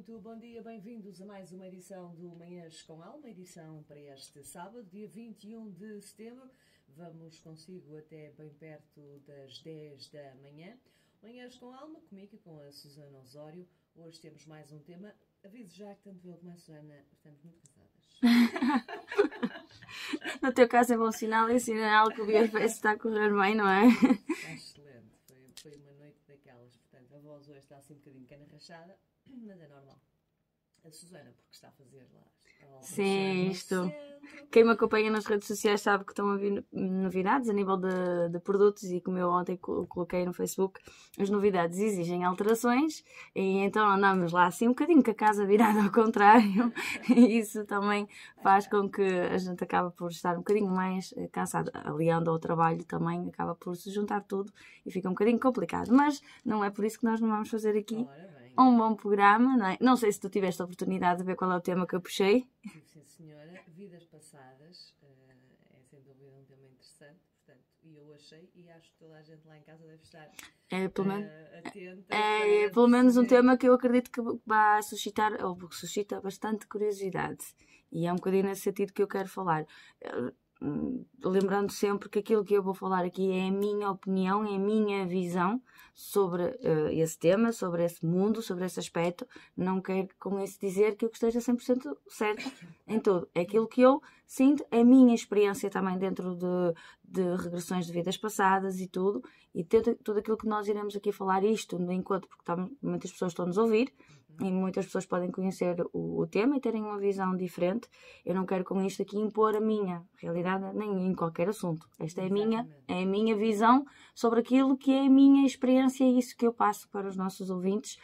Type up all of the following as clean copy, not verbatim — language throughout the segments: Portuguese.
Muito bom dia, bem-vindos a mais uma edição do Manhãs com Alma, edição para este sábado, dia 21 de setembro. Vamos consigo até bem perto das 10 da manhã. Manhãs com Alma, comigo e com a Susana Osório. Hoje temos mais um tema. Aviso já que tanto eu como a Susana estamos muito cansadas. No teu caso é bom sinal, é sinal que o BFS está a correr bem, não é? Está excelente, foi uma noite daquelas. Portanto, a voz hoje está assim um bocadinho cana rachada, mas é normal. A Susana, porque está a fazer lá. Sim, isto. Quem me acompanha nas redes sociais sabe que estão a vir novidades a nível de produtos e como eu ontem coloquei no Facebook, as novidades exigem alterações e então andamos lá assim um bocadinho com a casa virada ao contrário e isso também faz com que a gente acabe por estar um bocadinho mais cansado. Aliando ao trabalho também acaba por se juntar tudo e fica um bocadinho complicado, mas não é por isso que nós não vamos fazer aqui um bom programa, não é? Não sei se tu tiveste a oportunidade de ver qual é o tema que eu puxei. Sim, senhora. Vidas passadas é sem dúvida um tema interessante, portanto, e eu achei, e acho que toda a gente lá em casa deve estar atenta. É pelo menos um tema que eu acredito que vai suscitar, ou que suscita bastante curiosidade. E é um bocadinho nesse sentido que eu quero falar. Lembrando sempre que aquilo que eu vou falar aqui é a minha opinião, é a minha visão sobre esse tema, sobre esse mundo, sobre esse aspecto. Não quero com isso dizer que eu esteja 100% certa em tudo. É aquilo que eu sinto, é a minha experiência também dentro de regressões de vidas passadas e tudo. E tudo aquilo que nós iremos aqui falar, isto no encontro, porque muitas pessoas estão-nos a ouvir, e muitas pessoas podem conhecer o tema e terem uma visão diferente. Eu não quero com isto aqui impor a minha realidade nem em qualquer assunto. Esta é a minha visão sobre aquilo que é a minha experiência e isso que eu passo para os nossos ouvintes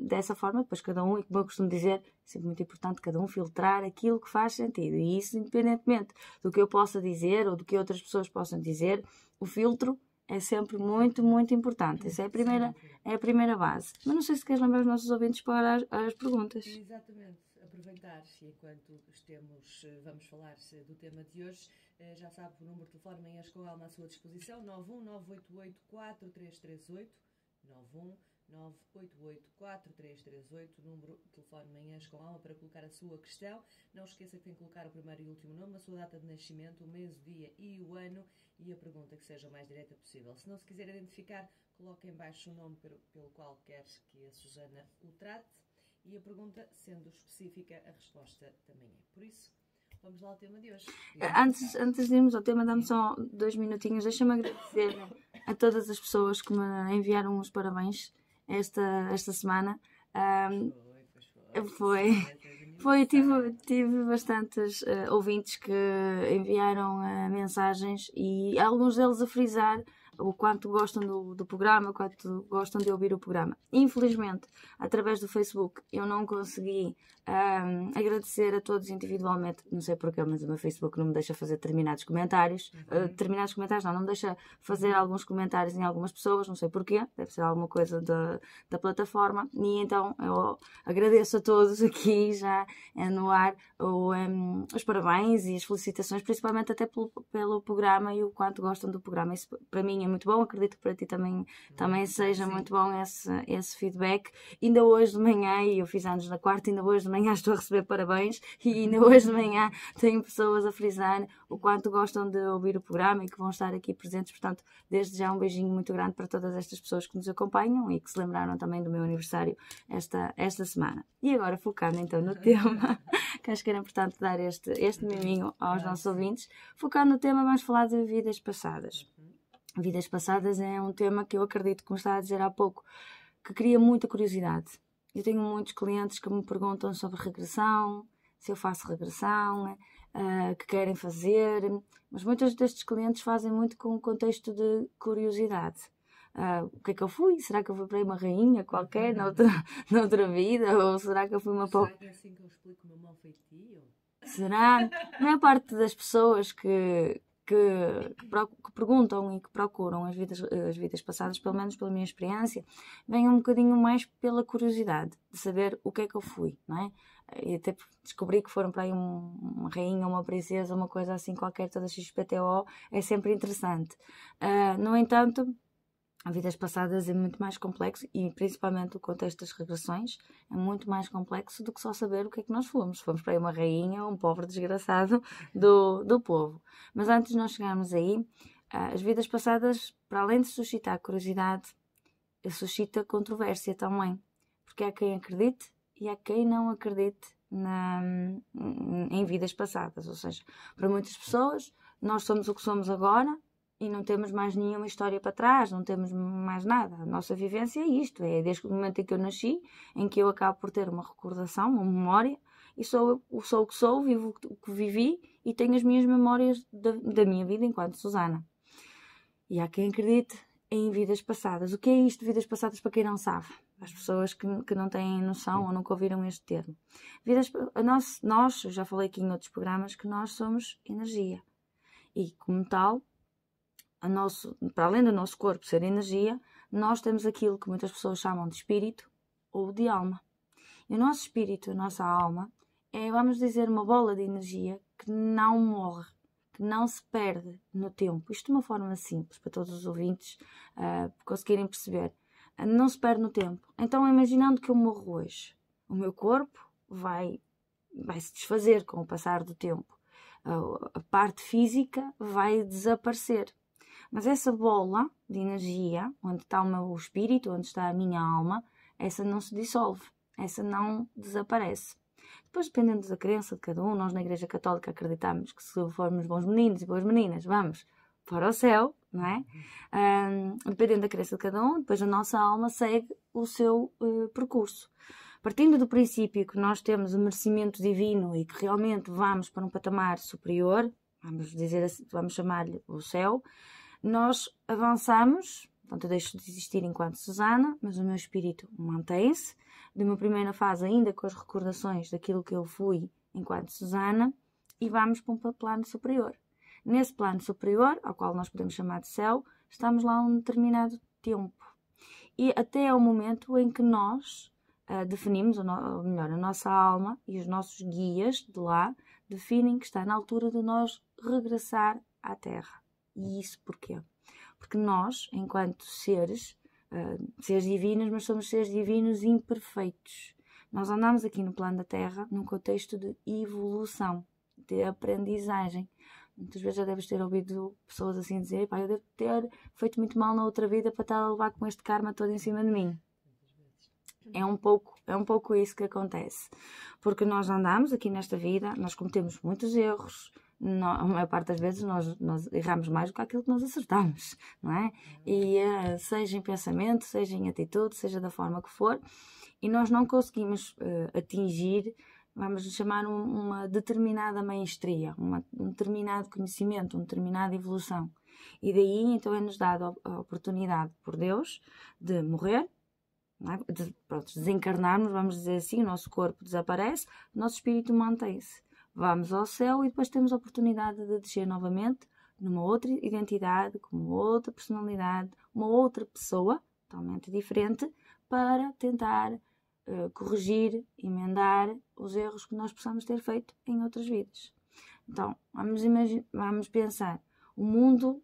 dessa forma. Depois cada um, e como eu costumo dizer, é sempre muito importante cada um filtrar aquilo que faz sentido. E isso independentemente do que eu possa dizer ou do que outras pessoas possam dizer, o filtro é sempre muito, muito importante. Essa é a primeira base. Mas não sei se queres lembrar os nossos ouvintes para as perguntas. Exatamente. Aproveitar-se enquanto vamos falar do tema de hoje. Já sabe o número de telefone Manhãs com Alma à sua disposição. 919884338. 919884338. Número de telefone Manhãs com Alma para colocar a sua questão. Não esqueça que tem que colocar o primeiro e último nome, a sua data de nascimento, o mês, o dia e o ano e a pergunta que seja o mais direta possível. Se não se quiser identificar, coloque em baixo o nome pelo qual quer que a Susana o trate e a pergunta, sendo específica, a resposta também é. Por isso, vamos lá ao tema de hoje. Antes de irmos ao tema, dá-me só 2 minutinhos. Deixa-me agradecer a todas as pessoas que me enviaram os parabéns esta semana. Tive bastantes ouvintes que enviaram mensagens e alguns deles a frisar o quanto gostam do programa, o quanto gostam de ouvir o programa. Infelizmente, através do Facebook, eu não consegui agradecer a todos individualmente, não sei porquê, mas o meu Facebook não me deixa fazer determinados comentários. Não me deixa fazer alguns comentários em algumas pessoas, não sei porquê, deve ser alguma coisa da plataforma. E então eu agradeço a todos aqui já no ar os parabéns e as felicitações, principalmente até pelo programa e o quanto gostam do programa. Isso para mim é muito bom, acredito que para ti também seja muito bom esse feedback. Ainda hoje de manhã, e eu fiz anos na quarta, ainda hoje de manhã estou a receber parabéns e ainda hoje de manhã tenho pessoas a frisar o quanto gostam de ouvir o programa e que vão estar aqui presentes. Portanto, desde já um beijinho muito grande para todas estas pessoas que nos acompanham e que se lembraram também do meu aniversário esta semana. E agora focando então no tema, que acho que era importante dar este miminho aos nossos ouvintes. Focando no tema, vamos falar de vidas passadas. Vidas passadas é um tema que eu acredito, como estava a dizer há pouco, que cria muita curiosidade. Eu tenho muitos clientes que me perguntam sobre regressão, se eu faço regressão, que querem fazer, mas muitos destes clientes fazem muito com um contexto de curiosidade. O que é que eu fui? Será que eu fui para aí uma rainha qualquer noutra vida? Ou será que eu fui uma Será que é assim que eu explico o meu mau feitio? Será? A maior parte das pessoas que perguntam e que procuram as vidas passadas, pelo menos pela minha experiência, vem um bocadinho mais pela curiosidade de saber o que é que eu fui, não é? E até descobri que foram para aí uma rainha, uma princesa, uma coisa assim qualquer, toda XPTO, é sempre interessante. No entanto, vidas passadas é muito mais complexo e principalmente o contexto das regressões é muito mais complexo do que só saber o que é que nós fomos. Fomos para aí uma rainha ou um pobre desgraçado do povo. Mas antes de nós chegarmos aí, as vidas passadas, para além de suscitar curiosidade, suscita controvérsia também. Porque há quem acredite e há quem não acredite em vidas passadas. Ou seja, para muitas pessoas, nós somos o que somos agora e não temos mais nenhuma história para trás, não temos mais nada. A nossa vivência é isto, é desde o momento em que eu nasci, em que eu acabo por ter uma recordação, uma memória, e sou o que sou, vivo o que vivi e tenho as minhas memórias da minha vida enquanto Susana. E há quem acredite em vidas passadas. O que é isto, vidas passadas, para quem não sabe? As pessoas que não têm noção ou nunca ouviram este termo. Nós, eu já falei aqui em outros programas, que nós somos energia. E, como tal, para além do nosso corpo ser energia, nós temos aquilo que muitas pessoas chamam de espírito ou de alma. E o nosso espírito, a nossa alma, é, vamos dizer, uma bola de energia que não morre, que não se perde no tempo. Isto de uma forma simples, para todos os ouvintes conseguirem perceber. Não se perde no tempo. Então, imaginando que eu morro hoje, o meu corpo vai se desfazer com o passar do tempo. A parte física vai desaparecer. Mas essa bola de energia, onde está o meu espírito, onde está a minha alma, essa não se dissolve, essa não desaparece. Depois, dependendo da crença de cada um, nós na Igreja Católica acreditamos que se formos bons meninos e boas meninas, vamos para o céu, não é? Dependendo da crença de cada um, depois a nossa alma segue o seu percurso. Partindo do princípio que nós temos o merecimento divino e que realmente vamos para um patamar superior, vamos dizer assim, vamos chamar-lhe o céu, nós avançamos, portanto eu deixo de existir enquanto Susana, mas o meu espírito mantém-se, de uma primeira fase ainda com as recordações daquilo que eu fui enquanto Susana, e vamos para um plano superior. Nesse plano superior, ao qual nós podemos chamar de céu, estamos lá um determinado tempo. E até ao momento em que nós definimos, ou melhor, a nossa alma e os nossos guias de lá definem que está na altura de nós regressar à Terra. E isso porquê? Porque nós, enquanto seres divinos, mas somos seres divinos imperfeitos. Nós andamos aqui no plano da Terra num contexto de evolução, de aprendizagem. Muitas vezes já deves ter ouvido pessoas assim dizer: pá, eu devo ter feito muito mal na outra vida para estar a levar com este karma todo em cima de mim. É um pouco isso que acontece. Porque nós andamos aqui nesta vida, nós cometemos muitos erros, a maior parte das vezes nós erramos mais do que aquilo que nós acertamos, não é? E seja em pensamento, seja em atitude, seja da forma que for, e nós não conseguimos atingir, vamos chamar, uma determinada maestria, um determinado conhecimento, uma determinada evolução. E daí então é-nos dada a oportunidade por Deus de morrer, não é? Desencarnarmos, vamos dizer assim, o nosso corpo desaparece, o nosso espírito mantém-se. Vamos ao céu e depois temos a oportunidade de descer novamente numa outra identidade, com uma outra personalidade, uma outra pessoa totalmente diferente, para tentar corrigir, emendar os erros que nós possamos ter feito em outras vidas. Então, vamos pensar, o mundo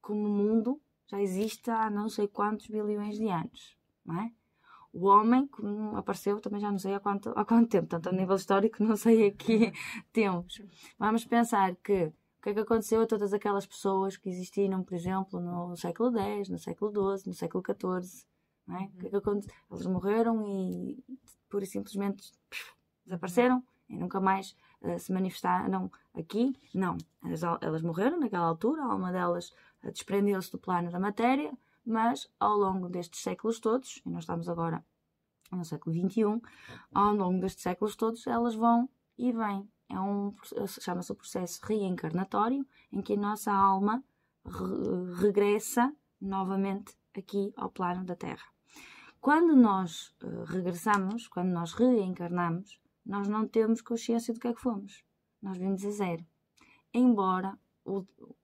como mundo já existe há não sei quantos bilhões de anos, não é? O homem, como apareceu, também já não sei há quanto tempo, tanto a nível histórico não sei a que tempos. Vamos pensar que o que é que aconteceu a todas aquelas pessoas que existiram, por exemplo, no século X, no século XII, no século XIV, não é? O que é que aconteceu? Eles morreram e pura e simplesmente desapareceram e nunca mais se manifestaram aqui? Não. Elas morreram naquela altura, a alma delas desprendeu-se do plano da matéria, mas ao longo destes séculos todos, e nós estamos agora no século XXI, ao longo destes séculos todos elas vão e vêm. Chama-se o processo reencarnatório, em que a nossa alma regressa novamente aqui ao plano da Terra. Quando nós regressamos, quando nós reencarnamos, nós não temos consciência do que é que fomos. Nós vimos a zero. Embora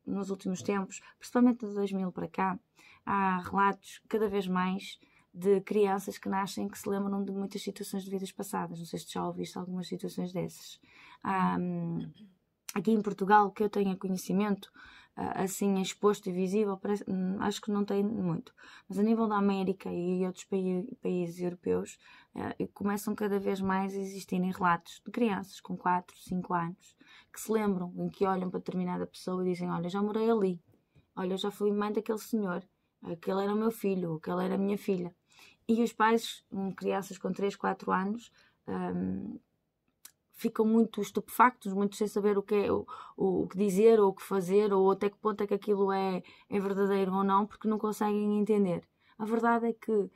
nos últimos tempos, principalmente de 2000 para cá, há relatos cada vez mais de crianças que nascem que se lembram de muitas situações de vidas passadas. Não sei se já ouviste algumas situações dessas. Aqui em Portugal, que eu tenha conhecimento, assim exposto e visível, acho que não tem muito. Mas a nível da América e outros países europeus, começam cada vez mais a existirem relatos de crianças com 4, 5 anos que se lembram, em que olham para determinada pessoa e dizem: olha, já morei ali, olha, eu já fui mãe daquele senhor, aquele era o meu filho, aquela era a minha filha. E os pais, crianças com 3, 4 anos, ficam muito estupefactos, muito sem saber o que dizer ou o que fazer, ou até que ponto é que aquilo é verdadeiro ou não, porque não conseguem entender. A verdade é que,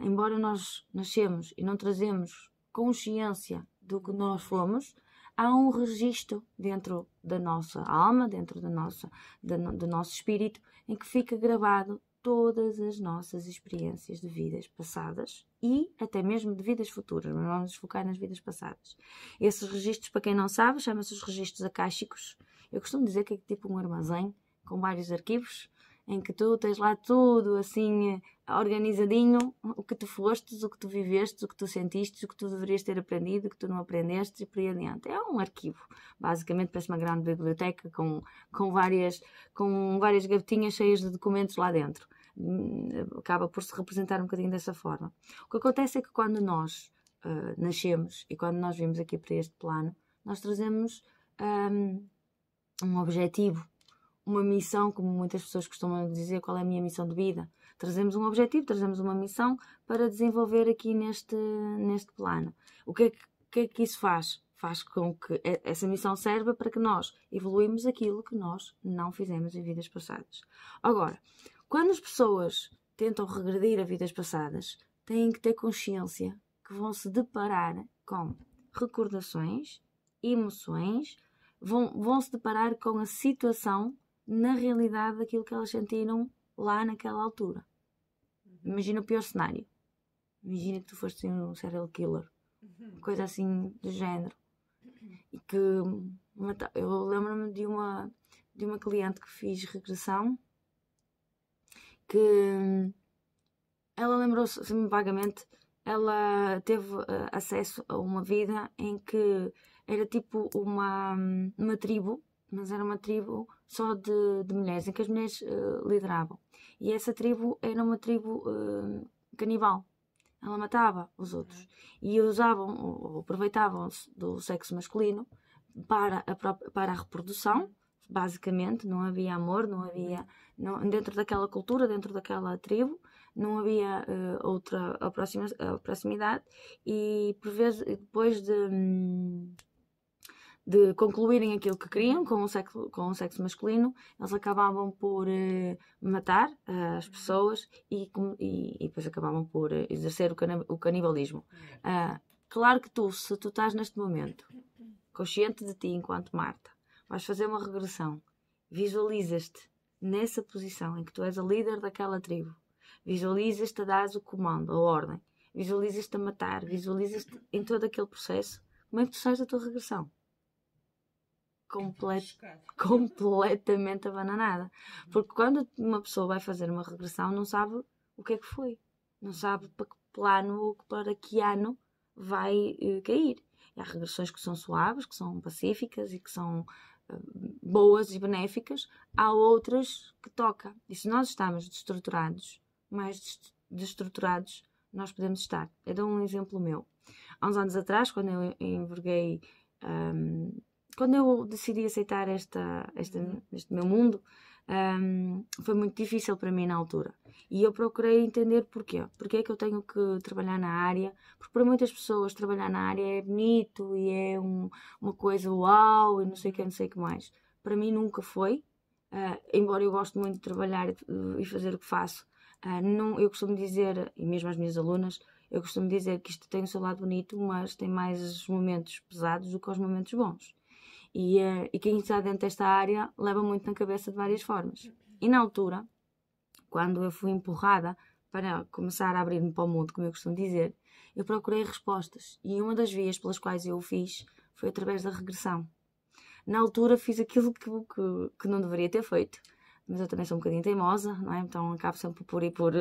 embora nós nascemos e não trazemos consciência do que nós fomos, há um registro dentro da nossa alma, dentro do nosso espírito, em que fica gravado todas as nossas experiências de vidas passadas e até mesmo de vidas futuras, mas vamos nos focar nas vidas passadas. Esses registros, para quem não sabe, chamam-se os registros acásticos. Eu costumo dizer que é tipo um armazém com vários arquivos, em que tu tens lá tudo assim organizadinho, o que tu fostes, o que tu viveste, o que tu sentiste, o que tu deverias ter aprendido, o que tu não aprendeste e por aí adiante. É um arquivo, basicamente parece uma grande biblioteca com várias gavetinhas cheias de documentos lá dentro. Acaba por se representar um bocadinho dessa forma. O que acontece é que quando nós nascemos e quando nós vimos aqui para este plano, nós trazemos um objetivo, uma missão, como muitas pessoas costumam dizer, qual é a minha missão de vida. Trazemos um objetivo, trazemos uma missão para desenvolver aqui neste plano. O que é que isso faz? Faz com que essa missão serva para que nós evoluímos aquilo que nós não fizemos em vidas passadas. Agora, quando as pessoas tentam regredir a vidas passadas, têm que ter consciência que vão se deparar com recordações, emoções, vão se deparar com a situação na realidade daquilo que elas sentiram lá naquela altura. Imagina o pior cenário. Imagina que tu foste um serial killer. Coisa assim do género. E que eu lembro-me de uma cliente que fiz regressão, que ela lembrou-se assim, vagamente, ela teve acesso a uma vida em que era tipo uma tribo, mas era uma tribo só de mulheres, em que as mulheres lideravam. E essa tribo era uma tribo canibal. Ela matava os outros. E usavam, ou aproveitavam-se do sexo masculino para a reprodução, basicamente. Não havia amor, não havia... dentro daquela cultura, dentro daquela tribo, não havia outra proximidade. E, por vezes, depois de concluírem aquilo que queriam com o sexo masculino, eles acabavam por matar as pessoas e depois acabavam por exercer o canibalismo. Claro que se tu estás neste momento consciente de ti enquanto Marta, vais fazer uma regressão, visualizas-te nessa posição em que tu és a líder daquela tribo, visualizas-te a dar o comando, a ordem, visualizas-te a matar, visualizas-te em todo aquele processo, como é que tu sais da tua regressão? Completamente abananada. Porque quando uma pessoa vai fazer uma regressão, não sabe o que é que foi. Não sabe para que plano ou para que ano vai cair. E há regressões que são suaves, que são pacíficas e que são boas e benéficas. Há outras que toca. E se nós estamos destruturados, mais destruturados nós podemos estar. Eu dou um exemplo meu. Há uns anos atrás, quando eu enverguei... quando eu decidi aceitar este meu mundo, foi muito difícil para mim na altura. E eu procurei entender porquê. Porquê é que eu tenho que trabalhar na área? Porque para muitas pessoas trabalhar na área é bonito e é uma coisa uau e não sei o que mais. Para mim nunca foi. Embora eu goste muito de trabalhar e fazer o que faço, eu costumo dizer, e mesmo às minhas alunas, eu costumo dizer que isto tem o seu lado bonito, mas tem mais os momentos pesados do que os momentos bons. E quem está dentro desta área leva muito na cabeça de várias formas. E na altura, quando eu fui empurrada para começar a abrir-me para o mundo, como eu costumo dizer, eu procurei respostas. E uma das vias pelas quais eu o fiz foi através da regressão. Na altura fiz aquilo que não deveria ter feito. Mas eu também sou um bocadinho teimosa, não é? Então acabo sempre por ir por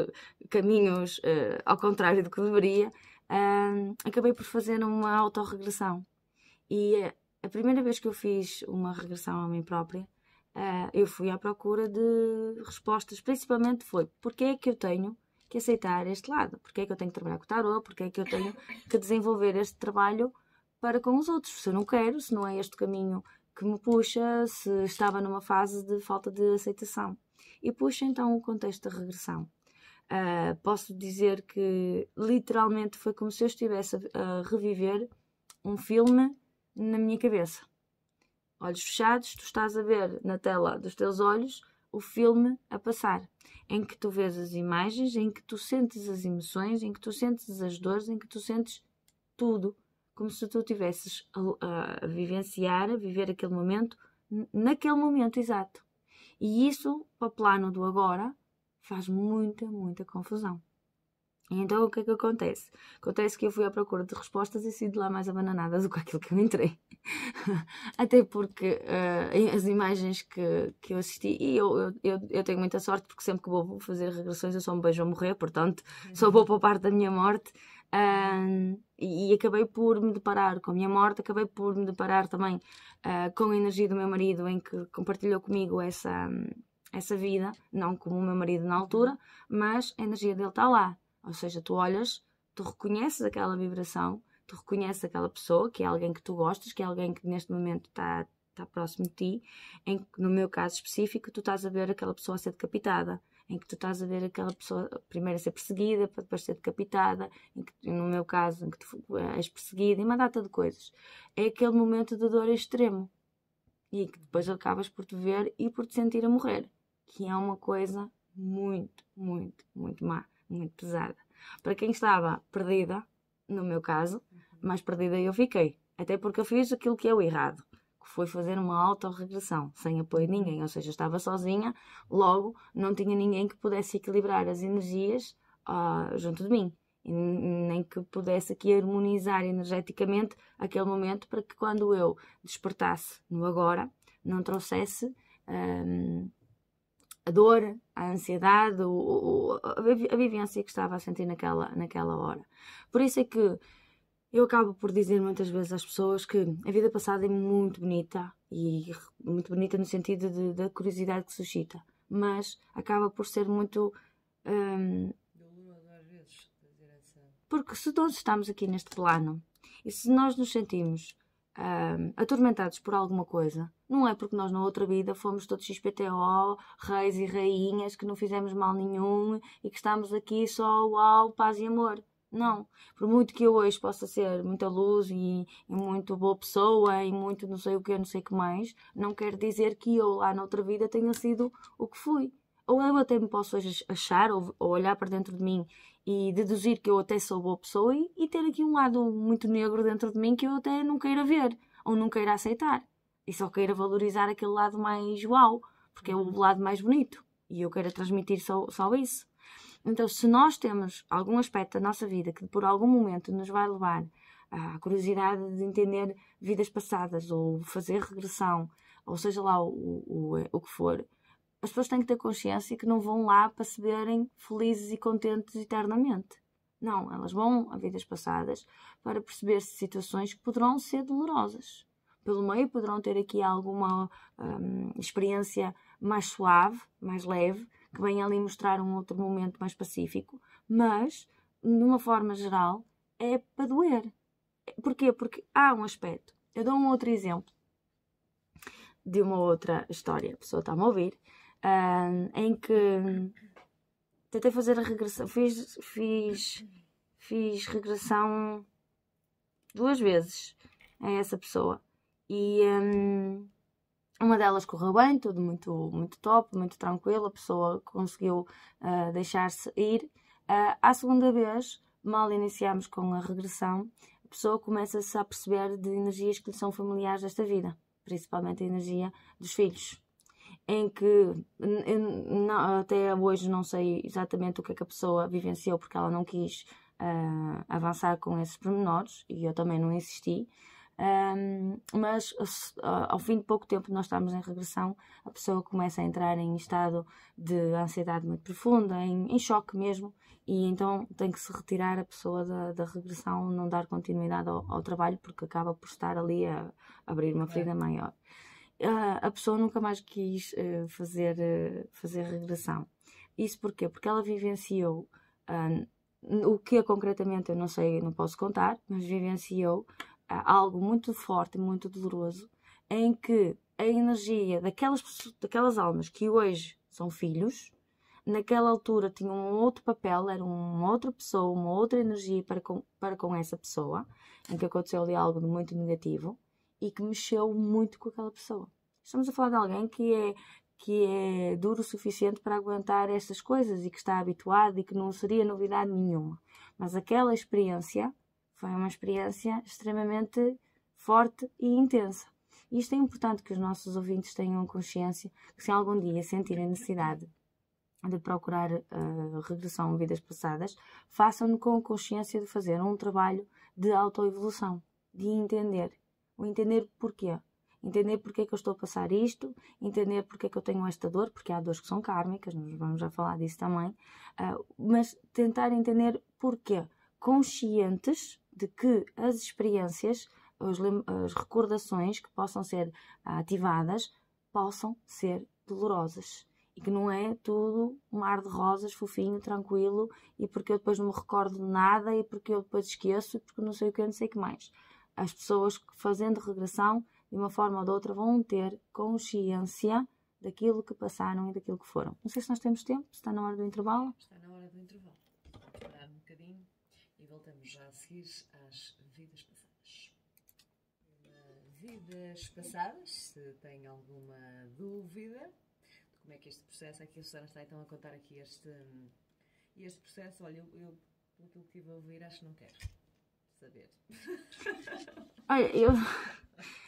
caminhos ao contrário do que deveria. Acabei por fazer uma autorregressão. E a primeira vez que eu fiz uma regressão a mim própria, eu fui à procura de respostas. Principalmente foi, porque é que eu tenho que aceitar este lado? Porque é que eu tenho que trabalhar com o tarot? Porque é que eu tenho que desenvolver este trabalho para com os outros? Se eu não quero, se não é este caminho que me puxa, se estava numa fase de falta de aceitação. E puxa então o contexto da regressão. Posso dizer que literalmente foi como se eu estivesse a reviver um filme na minha cabeça. Olhos fechados, tu estás a ver na tela dos teus olhos o filme a passar, em que tu vês as imagens, em que tu sentes as emoções, em que tu sentes as dores, em que tu sentes tudo, como se tu estivesses a vivenciar, a viver aquele momento, naquele momento exato. E isso, para o plano do agora, faz muita, muita confusão. E então o que é que acontece? Acontece que eu fui à procura de respostas e saí de lá mais abananada do que aquilo que eu entrei. Até porque as imagens que eu assisti, e eu tenho muita sorte porque sempre que vou fazer regressões eu só me vejo a morrer, portanto só vou poupar da minha morte. E acabei por me deparar com a minha morte, acabei por me deparar também com a energia do meu marido, em que compartilhou comigo essa vida, não como o meu marido na altura, mas a energia dele está lá. Ou seja, tu olhas, tu reconheces aquela vibração, tu reconheces aquela pessoa, que é alguém que tu gostas, que é alguém que neste momento está próximo de ti, em que no meu caso específico tu estás a ver aquela pessoa a ser decapitada, em que tu estás a ver aquela pessoa primeiro a ser perseguida, para depois ser decapitada, em que, no meu caso, em que tu és perseguida, e uma data de coisas. É aquele momento de dor extremo, e que depois acabas por te ver e por te sentir a morrer, que é uma coisa muito, muito, muito má, muito pesada. Para quem estava perdida, no meu caso, mais perdida eu fiquei. Até porque eu fiz aquilo que é o errado, que foi fazer uma autorregressão, sem apoio de ninguém. Ou seja, estava sozinha, logo não tinha ninguém que pudesse equilibrar as energias junto de mim. E nem que pudesse aqui harmonizar energeticamente aquele momento para que quando eu despertasse no agora, não trouxesse a dor, a ansiedade, a vivência que estava a sentir naquela hora. Por isso é que eu acabo por dizer muitas vezes às pessoas que a vida passada é muito bonita, e muito bonita no sentido da curiosidade que suscita, mas acaba por ser muito... porque se todos estamos aqui neste plano, e se nós nos sentimos atormentados por alguma coisa, não é porque nós na outra vida fomos todos XPTO, reis e rainhas, que não fizemos mal nenhum e que estamos aqui só uau, paz e amor. Não. Por muito que eu hoje possa ser muita luz e muito boa pessoa e muito não sei o que, não sei o que mais, não quer dizer que eu lá na outra vida tenha sido o que fui. Ou eu até me posso hoje achar ou olhar para dentro de mim e deduzir que eu até sou boa pessoa e ter aqui um lado muito negro dentro de mim que eu até não queira ver ou não queira aceitar. E só queira valorizar aquele lado mais uau, porque é o lado mais bonito. E eu quero transmitir só isso. Então, se nós temos algum aspecto da nossa vida que por algum momento nos vai levar à curiosidade de entender vidas passadas ou fazer regressão, ou seja lá o que for, as pessoas têm que ter consciência que não vão lá para se verem felizes e contentes eternamente. Não, elas vão a vidas passadas para perceber situações que poderão ser dolorosas. Pelo meio poderão ter aqui alguma experiência mais suave, mais leve, que venha ali mostrar um outro momento mais pacífico, mas, de uma forma geral, é para doer. Porquê? Porque há um aspecto. Eu dou um outro exemplo de uma outra história, a pessoa está-me a ouvir, em que tentei fazer a regressão, fiz regressão 2 vezes a essa pessoa e uma delas correu bem, tudo muito, muito top, muito tranquilo, a pessoa conseguiu deixar-se ir. À segunda vez, mal iniciámos com a regressão, a pessoa começa-se a perceber de energias que lhe são familiares desta vida, principalmente a energia dos filhos, em que até hoje não sei exatamente o que é que a pessoa vivenciou, porque ela não quis avançar com esses pormenores, e eu também não insisti. Mas ao fim de pouco tempo nós estamos em regressão, a pessoa começa a entrar em estado de ansiedade muito profunda, em choque mesmo, e então tem que se retirar a pessoa da regressão, não dar continuidade ao trabalho, porque acaba por estar ali a abrir uma ferida maior. a pessoa nunca mais quis fazer regressão. Isso porquê? Porque ela vivenciou o que concretamente eu não sei, não posso contar, mas vivenciou algo muito forte, muito doloroso, em que a energia daquelas almas que hoje são filhos, naquela altura tinham um outro papel, era uma outra pessoa, uma outra energia para com essa pessoa, em que aconteceu ali algo de muito negativo e que mexeu muito com aquela pessoa. Estamos a falar de alguém que é duro o suficiente para aguentar estas coisas e que está habituado e que não seria novidade nenhuma. Mas aquela experiência foi uma experiência extremamente forte e intensa. E isto é importante que os nossos ouvintes tenham consciência que se algum dia sentirem necessidade de procurar regressão a vidas passadas, façam-no com a consciência de fazer um trabalho de autoevolução, de entender. O entender porquê. Entender porque é que eu estou a passar isto, entender porque é que eu tenho esta dor, porque há dores que são kármicas, nós vamos já falar disso também, mas tentar entender porquê. Conscientes de que as experiências, as recordações que possam ser ativadas, possam ser dolorosas. E que não é tudo um mar de rosas, fofinho, tranquilo, e porque eu depois não me recordo de nada, e porque eu depois esqueço, e porque não sei o que, não sei o que mais. As pessoas que fazendo regressão, de uma forma ou de outra, vão ter consciência daquilo que passaram e daquilo que foram. Não sei se nós temos tempo, se está na hora do intervalo. Está na hora do intervalo. Vamos parar um bocadinho e voltamos já a seguir às vidas passadas. Vidas passadas, se tem alguma dúvida como é que este processo, aqui a Susana está então a contar aqui este processo, olha, eu pelo que estive a ouvir, acho que não quero saber. Olha,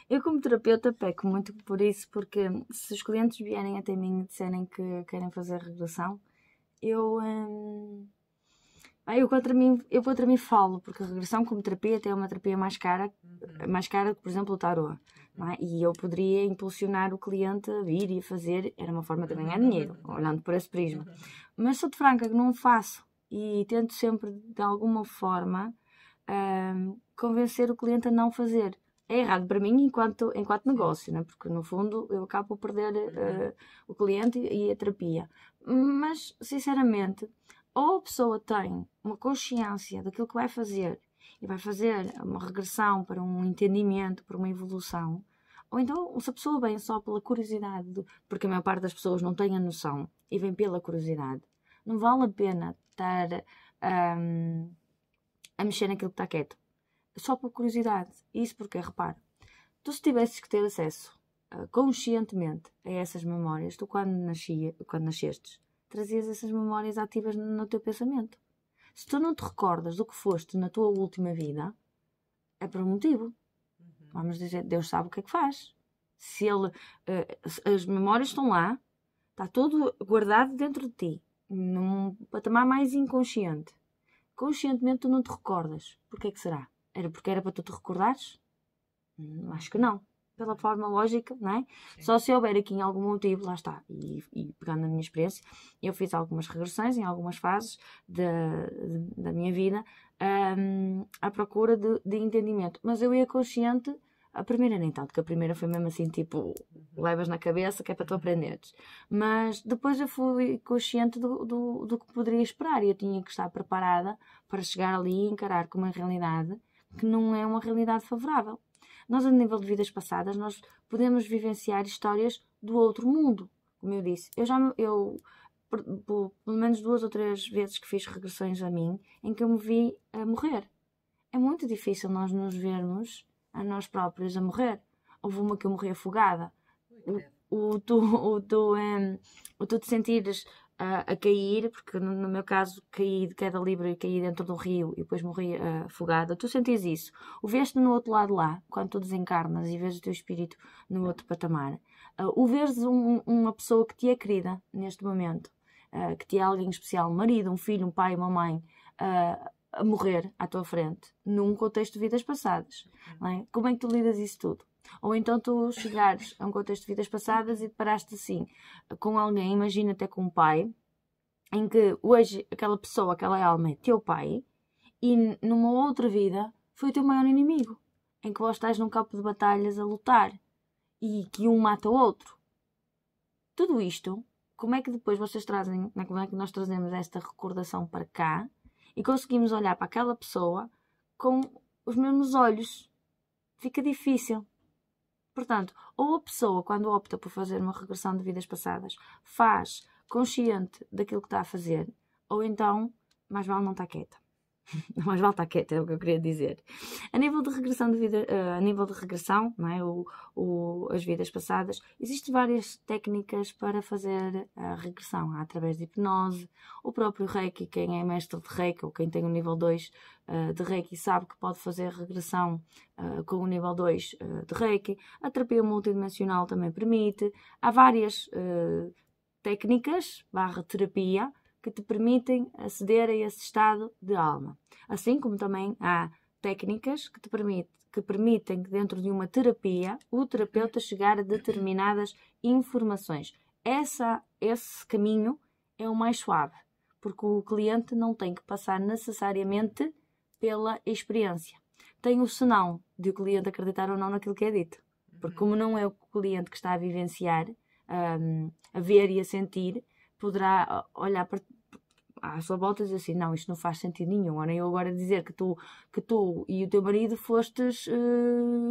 eu como terapeuta peco muito por isso, porque se os clientes vierem até mim e disserem que querem fazer regressão, eu contra mim falo, porque a regressão como terapia até é uma terapia mais cara que, por exemplo, o tarô. Não é? E eu poderia impulsionar o cliente a vir e a fazer, era uma forma de ganhar dinheiro, olhando por esse prisma. Mas sou de franca que não faço e tento sempre, de alguma forma, convencer o cliente a não fazer. É errado para mim enquanto negócio, né? Porque no fundo eu acabo por perder o cliente e a terapia. Mas, sinceramente, ou a pessoa tem uma consciência daquilo que vai fazer e vai fazer uma regressão para um entendimento, para uma evolução, ou então se a pessoa vem só pela curiosidade, porque a maior parte das pessoas não tem a noção e vem pela curiosidade, não vale a pena estar a mexer naquilo que está quieto. Só por curiosidade. Isso porque, repara, tu se tivesses que ter acesso conscientemente a essas memórias, tu quando nascestes, trazias essas memórias ativas no teu pensamento. Se tu não te recordas do que foste na tua última vida, é por um motivo. Vamos dizer, Deus sabe o que é que faz. Se as memórias estão lá, está tudo guardado dentro de ti, num patamar mais inconsciente. Conscientemente tu não te recordas. Porquê que será? Era porque era para tu te recordares? Acho que não. Pela forma lógica, não é? Sim. Só se houver aqui em algum motivo, lá está. E pegando na minha experiência, eu fiz algumas regressões em algumas fases da minha vida à procura de entendimento. Mas eu ia consciente, a primeira nem tanto, que a primeira foi mesmo assim, tipo, levas na cabeça que é para tu aprenderes. Mas depois eu fui consciente do que poderia esperar e eu tinha que estar preparada para chegar ali e encarar com uma realidade que não é uma realidade favorável. Nós, a nível de vidas passadas, nós podemos vivenciar histórias do outro mundo. Como eu disse, eu pelo menos 2 ou 3 vezes que fiz regressões a mim, em que eu me vi a morrer. É muito difícil nós nos vermos a nós próprios a morrer. Houve uma que eu morri afogada. Tu te sentires a cair, porque no meu caso caí de queda livre e caí dentro do rio e depois morri afogada. Tu sentes isso. O vês-te no outro lado lá, quando tu desencarnas e vês o teu espírito no outro patamar. O vês uma pessoa que te é querida neste momento, que te é alguém especial, um marido, um filho, um pai, uma mãe, a morrer à tua frente, num contexto de vidas passadas. Não é? Como é que tu lidas isso tudo? Ou então tu chegares a um contexto de vidas passadas e deparaste assim com alguém, imagina até com um pai, em que hoje aquela pessoa, aquela alma é teu pai e numa outra vida foi o teu maior inimigo, em que vós estás num campo de batalhas a lutar e que um mata o outro. Tudo isto, como é que depois vocês trazem, como é que nós trazemos esta recordação para cá e conseguimos olhar para aquela pessoa com os mesmos olhos? Fica difícil. Portanto, ou a pessoa, quando opta por fazer uma regressão de vidas passadas, faz consciente daquilo que está a fazer, ou então, mais vale não estar quieta. Mais vale estar quieta, é o que eu queria dizer. A nível de regressão de vida, a nível de regressão, não é? As vidas passadas, existem várias técnicas para fazer a regressão. Há através de hipnose, o próprio Reiki, quem é mestre de Reiki ou quem tem o nível 2 de Reiki sabe que pode fazer regressão com o nível 2 de Reiki. A terapia multidimensional também permite. Há várias técnicas, terapia, que te permitem aceder a esse estado de alma. Assim como também há técnicas que permitem que dentro de uma terapia o terapeuta chegar a determinadas informações. Esse caminho é o mais suave, porque o cliente não tem que passar necessariamente pela experiência. Tem o senão de o cliente acreditar ou não naquilo que é dito. Porque como não é o cliente que está a vivenciar, a ver e a sentir, poderá olhar à sua volta e dizer assim, não, isto não faz sentido nenhum. Ora, eu agora dizer que tu e o teu marido fostes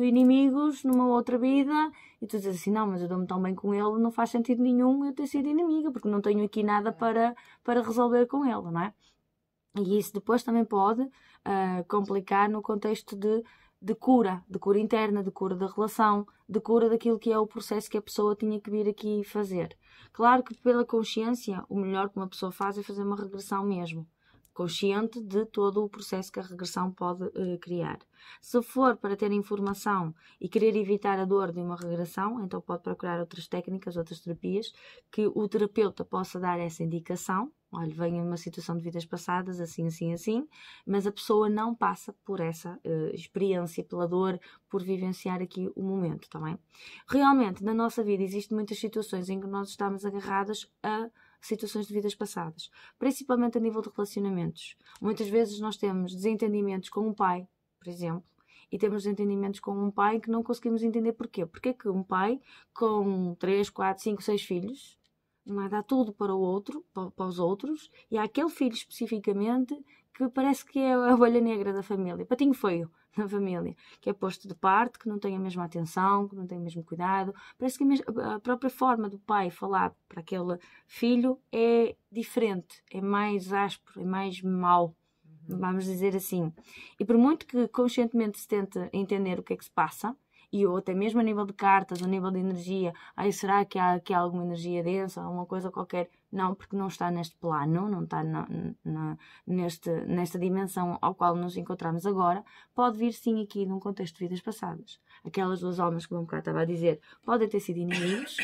inimigos numa outra vida, e tu dizes assim, não, mas eu dou-me tão bem com ele, não faz sentido nenhum eu ter sido inimiga, porque não tenho aqui nada para resolver com ele, não é? E isso depois também pode complicar no contexto de cura interna, de cura da relação, de cura daquilo que é o processo que a pessoa tinha que vir aqui fazer. Claro que pela consciência, o melhor que uma pessoa faz é fazer uma regressão mesmo, consciente de todo o processo que a regressão pode criar. Se for para ter informação e querer evitar a dor de uma regressão, então pode procurar outras técnicas, outras terapias, que o terapeuta possa dar essa indicação. Olha, venho numa situação de vidas passadas, assim, assim, assim, mas a pessoa não passa por essa experiência, pela dor, por vivenciar aqui o momento, tá bem? Realmente, na nossa vida, existem muitas situações em que nós estamos agarradas a situações de vidas passadas, principalmente a nível de relacionamentos. Muitas vezes nós temos desentendimentos com um pai, por exemplo, e temos desentendimentos com um pai que não conseguimos entender porquê. Porque é que um pai com 3, 4, 5, 6 filhos não é, dá tudo para o outro, para os outros, e há aquele filho especificamente que parece que é a ovelha negra da família, patinho feio na família, que é posto de parte, que não tem a mesma atenção, que não tem o mesmo cuidado. Parece que a própria forma do pai falar para aquele filho é diferente, é mais áspero, é mais mau, vamos dizer assim. E por muito que conscientemente se tente entender o que é que se passa, e ou até mesmo a nível de cartas, a nível de energia, será que há aqui alguma energia densa, alguma coisa qualquer? Não, porque não está neste plano, não está nesta dimensão ao qual nos encontramos agora. Pode vir sim aqui num contexto de vidas passadas. Aquelas duas almas que o bocado estava a dizer podem ter sido inimigos,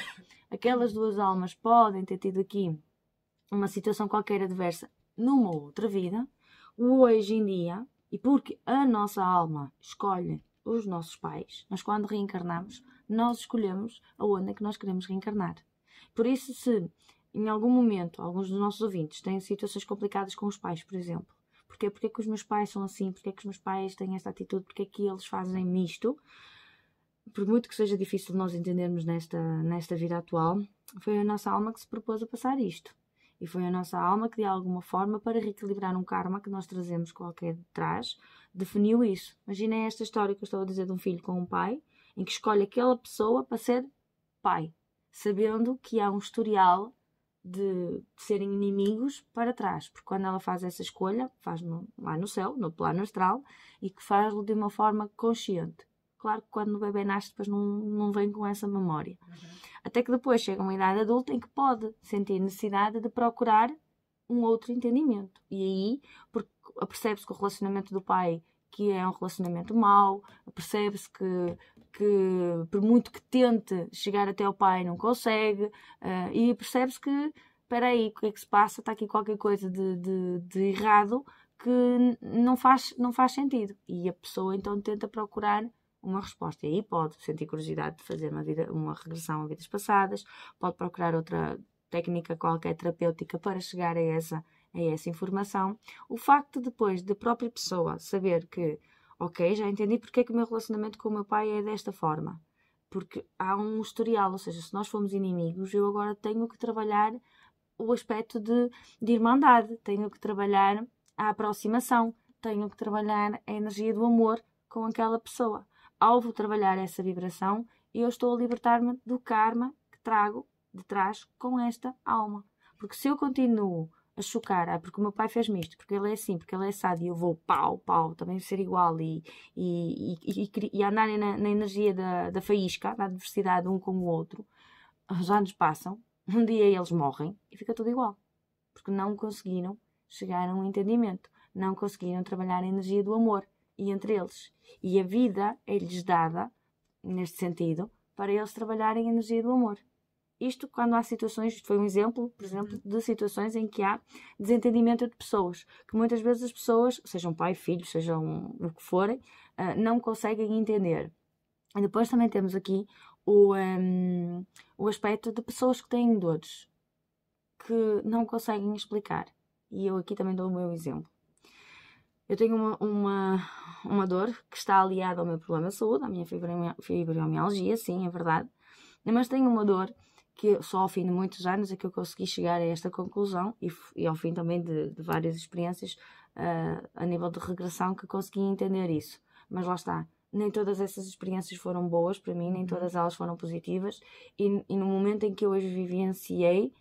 aquelas duas almas podem ter tido aqui uma situação qualquer adversa numa outra vida, hoje em dia, e porque a nossa alma escolhe os nossos pais, nós quando reencarnamos, nós escolhemos aonde é que nós queremos reencarnar. Por isso, se em algum momento alguns dos nossos ouvintes têm situações complicadas com os pais, por exemplo, porque é que os meus pais são assim, porque é que os meus pais têm esta atitude, porque é que eles fazem isto, por muito que seja difícil nós entendermos nesta vida atual, foi a nossa alma que se propôs a passar isto. E foi a nossa alma que, de alguma forma, para reequilibrar um karma que nós trazemos qualquer de trás, definiu isso. Imaginem esta história que eu estou a dizer de um filho com um pai, em que escolhe aquela pessoa para ser pai, sabendo que há um historial de serem inimigos para trás. Porque quando ela faz essa escolha, faz lá no céu, no plano astral, e que faz-lo de uma forma consciente. Claro que quando o bebê nasce, depois não vem com essa memória. Até que depois chega uma idade adulta em que pode sentir necessidade de procurar um outro entendimento. E aí, porque percebe-se que o relacionamento do pai, que é um relacionamento mau, percebe-se que por muito que tente chegar até ao pai, não consegue, e percebe-se que, espera aí, o que é que se passa? Está aqui qualquer coisa de errado que não faz sentido. E a pessoa então tenta procurar uma resposta. E aí pode sentir curiosidade de fazer uma regressão a vidas passadas, pode procurar outra técnica qualquer terapêutica para chegar a essa informação. O facto depois da própria pessoa saber que, ok, já entendi porque é que o meu relacionamento com o meu pai é desta forma. Porque há um historial, ou seja, se nós formos inimigos, eu agora tenho que trabalhar o aspecto de irmandade, tenho que trabalhar a aproximação, tenho que trabalhar a energia do amor com aquela pessoa. Ao trabalhar essa vibração, eu estou a libertar-me do karma que trago de trás com esta alma. Porque se eu continuo a chocar, porque o meu pai fez-me isto, porque ele é assim, porque ele é assado, e eu vou pau, também ser igual e andarem na energia da faísca, da adversidade um com o outro, os anos passam, um dia eles morrem e fica tudo igual. Porque não conseguiram chegar a um entendimento, não conseguiram trabalhar a energia do amor e entre eles. E a vida é-lhes dada, neste sentido, para eles trabalharem a energia do amor. Isto quando há situações, isto foi um exemplo, por exemplo, de situações em que há desentendimento de pessoas, que muitas vezes as pessoas, sejam pai, filho, sejam o que forem, não conseguem entender. E depois também temos aqui o aspecto de pessoas que têm dores, que não conseguem explicar. E eu aqui também dou o meu exemplo. Eu tenho uma dor que está aliada ao meu problema de saúde, à minha fibromialgia, sim, é verdade. Mas tenho uma dor que só ao fim de muitos anos é que eu consegui chegar a esta conclusão e ao fim também de várias experiências a nível de regressão que consegui entender isso. Mas lá está, nem todas essas experiências foram boas para mim, nem todas elas foram positivas e no momento em que eu as vivenciei,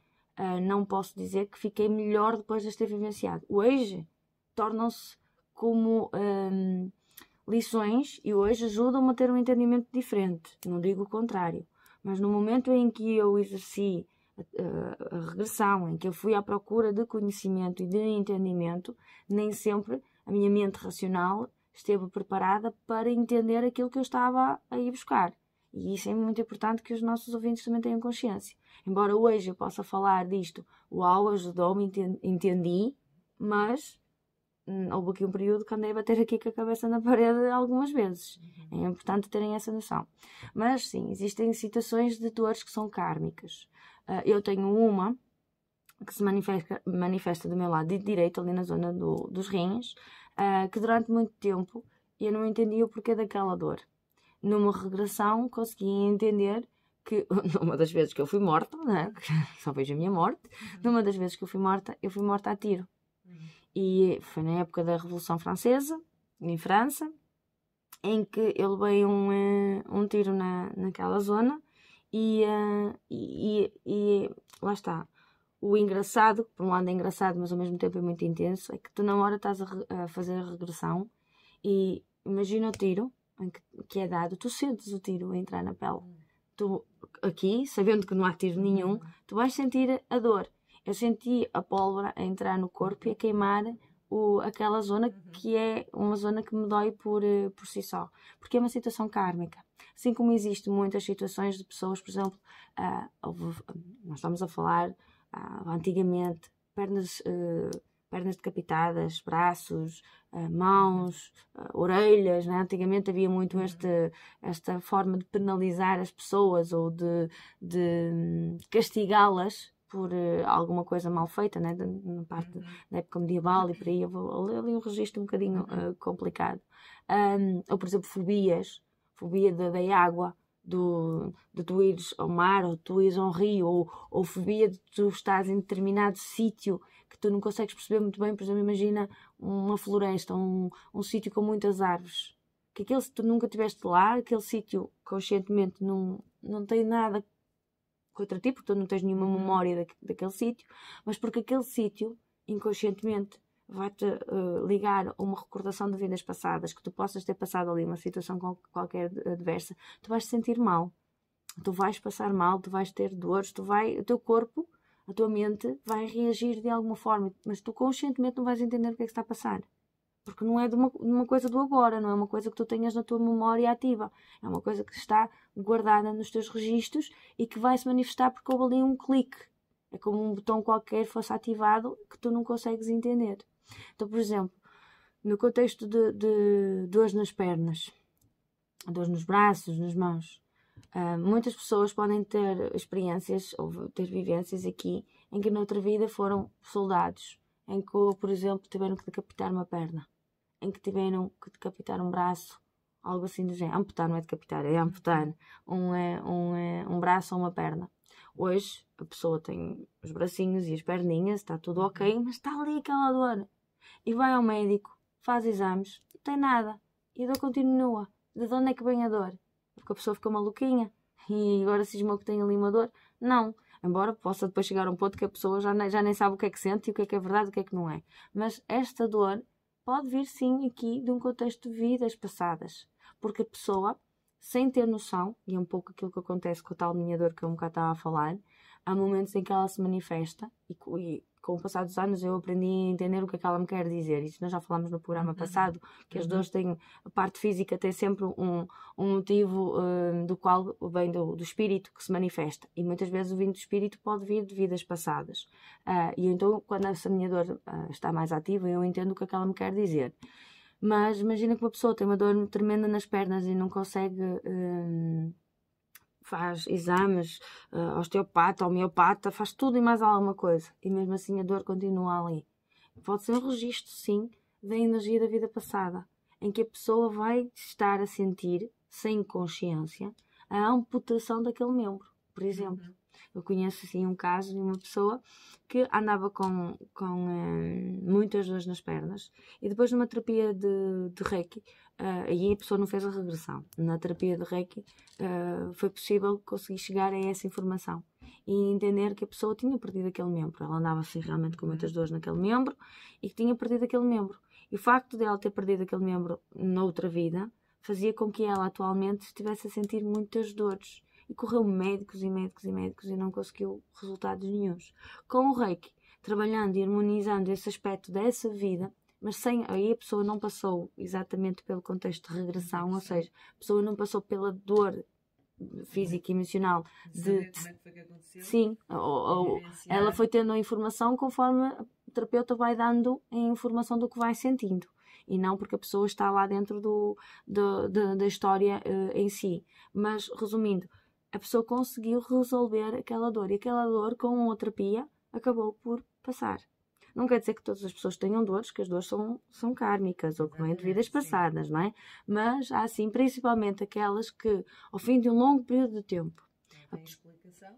não posso dizer que fiquei melhor depois de as ter vivenciado. Hoje tornam-se como lições e hoje ajudam-me a ter um entendimento diferente, não digo o contrário. Mas no momento em que eu exerci a regressão, em que eu fui à procura de conhecimento e de entendimento, nem sempre a minha mente racional esteve preparada para entender aquilo que eu estava a ir buscar. E isso é muito importante que os nossos ouvintes também tenham consciência. Embora hoje eu possa falar disto, uau, ajudou-me, entendi, mas houve aqui um período que andei a bater aqui com a cabeça na parede algumas vezes. É importante terem essa noção. Mas sim, existem situações de dores que são kármicas. Eu tenho uma que se manifesta do meu lado direito, ali na zona dos rins, que durante muito tempo eu não entendia o porquê daquela dor. Numa regressão consegui entender que, numa das vezes que eu fui morta, né? Só vejo a minha morte, numa das vezes que eu fui morta a tiro. E foi na época da Revolução Francesa, em França, em que eu levei um tiro naquela zona e lá está. O engraçado, por um lado é engraçado, mas ao mesmo tempo é muito intenso, é que tu na hora estás a fazer a regressão e imagina o tiro que é dado, tu sentes o tiro a entrar na pele. Tu, aqui, sabendo que não há tiro nenhum, tu vais sentir a dor. Eu senti a pólvora a entrar no corpo e a queimar aquela zona que é uma zona que me dói por si só. Porque é uma situação kármica. Assim como existem muitas situações de pessoas, por exemplo, nós estamos a falar antigamente, pernas decapitadas, braços, mãos, orelhas, né? Antigamente havia muito esta forma de penalizar as pessoas ou de castigá-las por alguma coisa mal feita, né? Na parte da época medieval e por aí, ali um registro um bocadinho complicado. Ou, por exemplo, fobia da água, de tu ires ao mar, ou tu ires a um rio, ou fobia de tu estás em determinado sítio que tu não consegues perceber muito bem. Por exemplo, imagina uma floresta, um sítio com muitas árvores, que aquele, se tu nunca estiveste lá, aquele sítio conscientemente não tem nada contra ti, porque tu não tens nenhuma memória daquele sítio, mas porque aquele sítio, inconscientemente, vai-te ligar a uma recordação de vidas passadas, que tu possas ter passado ali uma situação qualquer adversa, tu vais te sentir mal, tu vais passar mal, tu vais ter dores, o teu corpo, a tua mente vai reagir de alguma forma, mas tu conscientemente não vais entender o que é que está a passar. Porque não é de uma coisa do agora, não é uma coisa que tu tenhas na tua memória ativa. É uma coisa que está guardada nos teus registros e que vai se manifestar porque houve ali um clique. É como um botão qualquer fosse ativado que tu não consegues entender. Então, por exemplo, no contexto de dores nas pernas, dores nos braços, nas mãos, muitas pessoas podem ter experiências ou ter vivências aqui em que noutra vida foram soldados, em que, por exemplo, tiveram que decapitar uma perna, em que tiveram que decapitar um braço algo assim do género. Amputar não é decapitar, é amputar um braço ou uma perna. Hoje a pessoa tem os bracinhos e as perninhas, está tudo ok, mas está ali aquela dor. E vai ao médico, faz exames, não tem nada. E a dor continua. De onde é que vem a dor? Porque a pessoa fica maluquinha e agora cismou que tem ali uma dor. Não. Embora possa depois chegar a um ponto que a pessoa já nem sabe o que é que sente e o que é verdade e o que é que não é. Mas esta dor pode vir sim aqui de um contexto de vidas passadas. Porque a pessoa, sem ter noção, e é um pouco aquilo que acontece com a tal minha dor que eu um bocado estava a falar, há momentos em que ela se manifesta e com o passar dos anos eu aprendi a entender o que é que ela me quer dizer. Isso nós já falámos no programa passado, que as dores têm, a parte física tem sempre um motivo do qual vem do espírito que se manifesta. E muitas vezes o vindo do espírito pode vir de vidas passadas. E então, quando essa minha dor está mais ativa, eu entendo o que é que ela me quer dizer. Mas imagina que uma pessoa tem uma dor tremenda nas pernas e não consegue... faz exames, osteopata, homeopata, faz tudo e mais alguma coisa. E mesmo assim a dor continua ali. Pode ser um registro, sim, da energia da vida passada, em que a pessoa vai estar a sentir, sem consciência, a amputação daquele membro, por exemplo. Eu conheço assim um caso de uma pessoa que andava com muitas dores nas pernas e depois numa terapia de Reiki, aí a pessoa não fez a regressão. Na terapia de Reiki foi possível conseguir chegar a essa informação e entender que a pessoa tinha perdido aquele membro. Ela andava assim realmente com muitas dores naquele membro e que tinha perdido aquele membro. E o facto de ela ter perdido aquele membro noutra vida fazia com que ela atualmente estivesse a sentir muitas dores. E correu médicos e médicos e médicos e não conseguiu resultados nenhuns. Com o Reiki, trabalhando e harmonizando esse aspecto dessa vida, mas aí a pessoa não passou exatamente pelo contexto de regressão, ou seja, a pessoa não passou pela dor física e emocional de como é que foi que aconteceu? Sim, ela foi tendo a informação conforme o terapeuta vai dando a informação do que vai sentindo. E não porque a pessoa está lá dentro da história em si. Mas, resumindo, a pessoa conseguiu resolver aquela dor. E aquela dor, com a terapia, acabou por passar. Não quer dizer que todas as pessoas tenham dores, que as dores são kármicas ou que vêm de vidas passadas, não é? Mas há, sim, principalmente aquelas que, ao fim de um longo período de tempo... Tem explicação?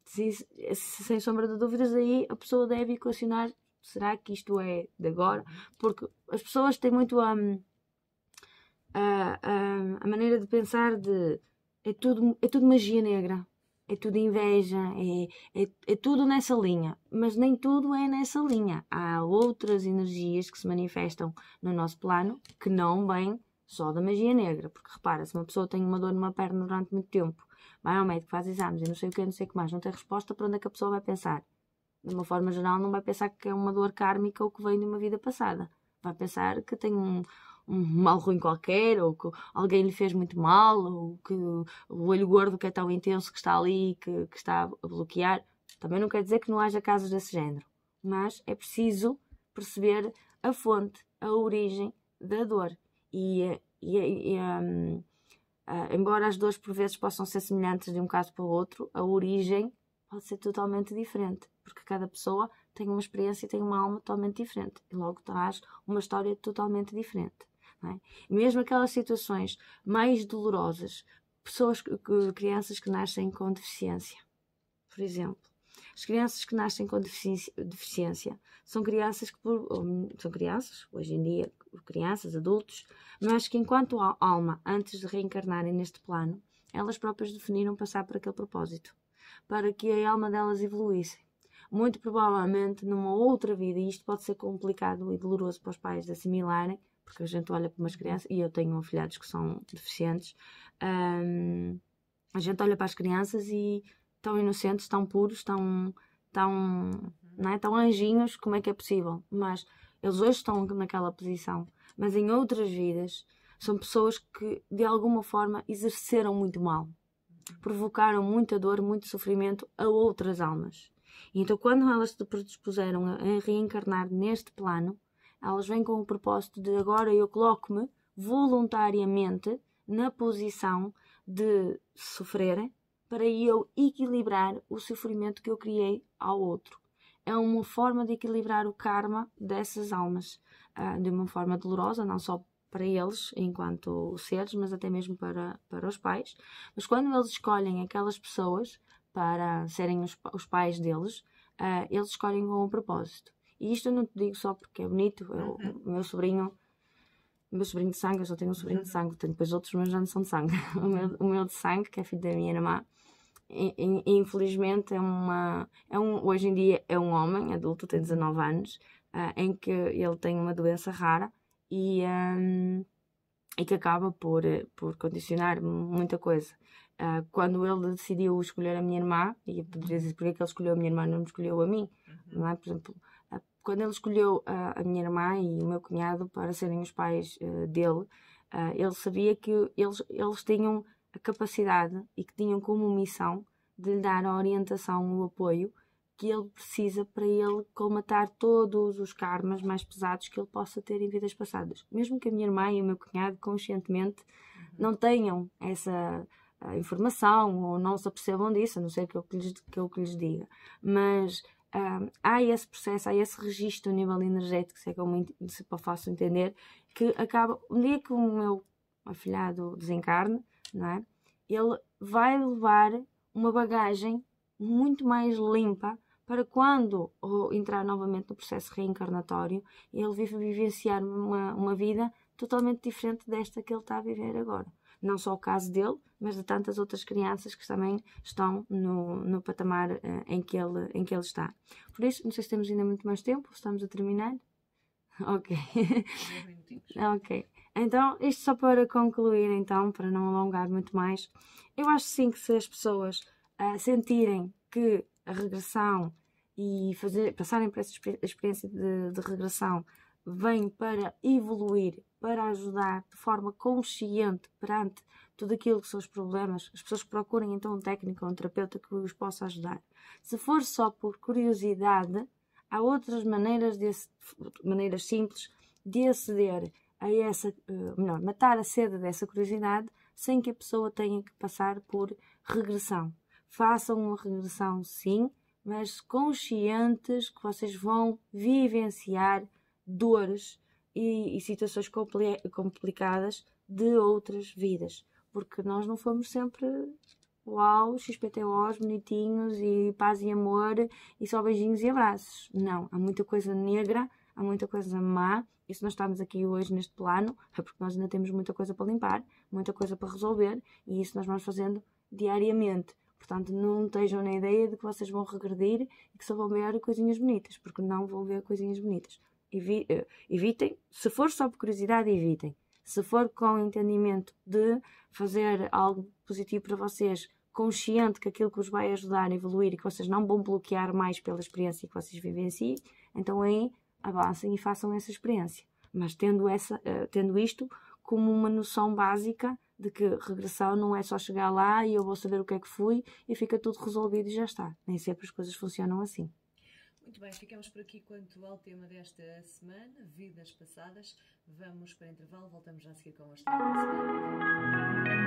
Sem sombra de dúvidas, aí a pessoa deve equacionar: será que isto é de agora? Porque as pessoas têm muito a maneira de pensar de é tudo magia negra, é tudo inveja, é tudo nessa linha. Mas nem tudo é nessa linha. Há outras energias que se manifestam no nosso plano que não vêm só da magia negra. Porque repara, se uma pessoa tem uma dor numa perna durante muito tempo, vai ao médico, faz exames e não sei o que, não sei o que mais, não tem resposta, para onde é que a pessoa vai pensar? De uma forma geral, não vai pensar que é uma dor kármica ou que vem de uma vida passada. Vai pensar que tem um mal ruim qualquer, ou que alguém lhe fez muito mal, ou que o olho gordo que é tão intenso que está ali, que está a bloquear. Também não quer dizer que não haja casos desse género, mas é preciso perceber a fonte, a origem da dor. Embora as dores por vezes possam ser semelhantes de um caso para o outro, a origem pode ser totalmente diferente, porque cada pessoa tem uma experiência e tem uma alma totalmente diferente e logo traz uma história totalmente diferente. Não é? Mesmo aquelas situações mais dolorosas, crianças que nascem com deficiência, por exemplo. As crianças que nascem com deficiência são crianças são crianças, hoje em dia, crianças, adultos, mas que enquanto alma, antes de reencarnarem neste plano, elas próprias definiram passar por aquele propósito, para que a alma delas evoluísse. Muito provavelmente numa outra vida, e isto pode ser complicado e doloroso para os pais de assimilarem, porque a gente olha para umas crianças, e eu tenho afilhados que são deficientes, a gente olha para as crianças e tão inocentes, tão puros, tão anjinhos, como é que é possível? Mas eles hoje estão naquela posição, mas em outras vidas são pessoas que de alguma forma exerceram muito mal, provocaram muita dor, muito sofrimento a outras almas. Então, quando elas se predispuseram a reencarnar neste plano, elas vêm com o propósito de agora eu coloco-me voluntariamente na posição de sofrerem para eu equilibrar o sofrimento que eu criei ao outro. É uma forma de equilibrar o karma dessas almas, de uma forma dolorosa, não só para eles, enquanto seres, mas até mesmo para os pais. Mas quando eles escolhem aquelas pessoas para serem os pais deles, eles escolhem com um propósito. E isto eu não te digo só porque é bonito. O meu sobrinho de sangue, eu só tenho um sobrinho de sangue, tenho depois outros, mas já não são de sangue. O meu de sangue, que é filho da minha irmã, infelizmente hoje em dia é um homem adulto, tem 19 anos, em que ele tem uma doença rara e que acaba por condicionar muita coisa. Quando ele decidiu escolher a minha irmã, e eu poderia dizer porque é que ele escolheu a minha irmã, não me escolheu a mim, não é? Por exemplo, quando ele escolheu a minha irmã e o meu cunhado para serem os pais dele, ele sabia que eles tinham a capacidade e que tinham como missão de lhe dar a orientação, o apoio que ele precisa para ele colmatar todos os karmas mais pesados que ele possa ter em vidas passadas. Mesmo que a minha irmã e o meu cunhado conscientemente não tenham essa informação ou não se apercebam disso, a não ser que eu que lhes diga. Mas há esse processo, há esse registro a nível energético, se é que eu faço entender, que acaba, um dia que o meu afilhado desencarne, não é? Ele vai levar uma bagagem muito mais limpa para quando entrar novamente no processo reencarnatório, ele vivenciar uma vida totalmente diferente desta que ele está a viver agora. Não só o caso dele, mas de tantas outras crianças que também estão no patamar em que ele está. Por isso, não sei se temos ainda muito mais tempo, estamos a terminar. Ok. Ok. Então, isto só para concluir, então, para não alongar muito mais, eu acho sim que se as pessoas sentirem que a regressão e passarem por essa experiência de regressão vem para evoluir, para ajudar de forma consciente perante tudo aquilo que são os problemas, as pessoas procurem então um técnico ou um terapeuta que os possa ajudar. Se for só por curiosidade, há outras maneiras simples de aceder a essa, matar a sede dessa curiosidade sem que a pessoa tenha que passar por regressão. Façam uma regressão sim, mas conscientes que vocês vão vivenciar dores e situações complicadas de outras vidas. Porque nós não fomos sempre uau, XPTOs, bonitinhos e paz e amor e só beijinhos e abraços. Não, há muita coisa negra, há muita coisa má. E se nós estamos aqui hoje neste plano, é porque nós ainda temos muita coisa para limpar, muita coisa para resolver e isso nós vamos fazendo diariamente. Portanto, não estejam na ideia de que vocês vão regredir e que só vão ver coisinhas bonitas, porque não vão ver coisinhas bonitas. Evitem, se for só por curiosidade, evitem. Se for com entendimento de fazer algo positivo para vocês, consciente que aquilo que vos vai ajudar a evoluir e que vocês não vão bloquear mais pela experiência que vocês vivenciam, então aí avancem e façam essa experiência. Mas tendo isto como uma noção básica de que regressão não é só chegar lá e eu vou saber o que é que fui e fica tudo resolvido e já está. Nem sempre as coisas funcionam assim. Muito bem, ficamos por aqui quanto ao tema desta semana, vidas passadas. Vamos para o intervalo, voltamos já a seguir com a história da semana.